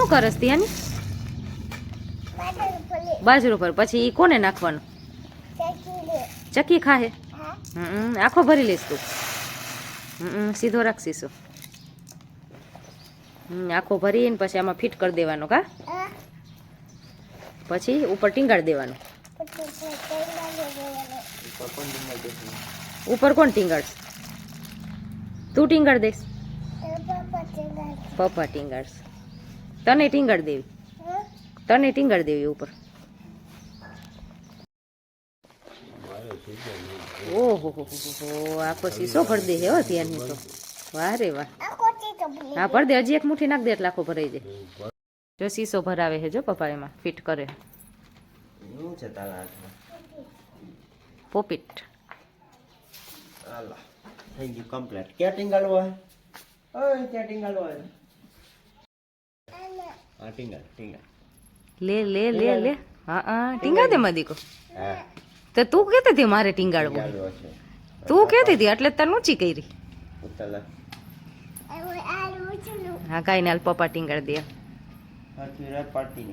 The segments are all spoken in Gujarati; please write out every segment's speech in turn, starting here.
શું કરસ ત્યાંની બાજરો પર પછી કોને નાખવાનું ચકી ખાહે આખો ભરી લઈશ તું સીધો રાખશીશું આખો ભરીને પછી આમાં ફિટ કરી દેવાનો કા પછી ઉપર ટીંગાડ દેવાનું ઉપર કોણ ટીંગાડશે તું ટીંગાડ દઈશ પપ્પા ટીંગાડશે તને ટીંગાડ દેવી ઉપર ઓહો હો આખો શીશો ભરી દે હે હો ત્યાંની તો વાહ રે વાહ હા ભર દે હજી એક મુઠ્ઠી નાખ દે એટલે આખો ભરાઈ જાય જો શીશો ભરાવે છે જો પપ્પા એમાં ફિટ કરે પોપીટ થઈ ગયું કમ્પ્લીટ ક્યાં ટીંગાડવો હે ઓય ક્યાં ટીંગાડવો હે હા ટીંગાડ લે લે લે લે હા ટીંગા દે મદીકો હા તો તું કહેતી હતી મારે ટીંગાડવું તું કહેતી હતી એટલે તને ઊંચી કરી હા કાંઈ ને હાલ પપ્પા ટીંગાડ દે પાર્ટી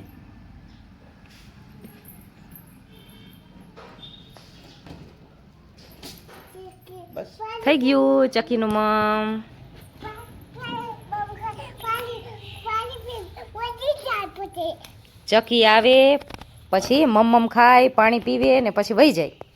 બસ થઈ ગયું ચકીનું મમ ચકી આવે પછી મમ ખાય પાણી પીવે ને પછી વહી જાય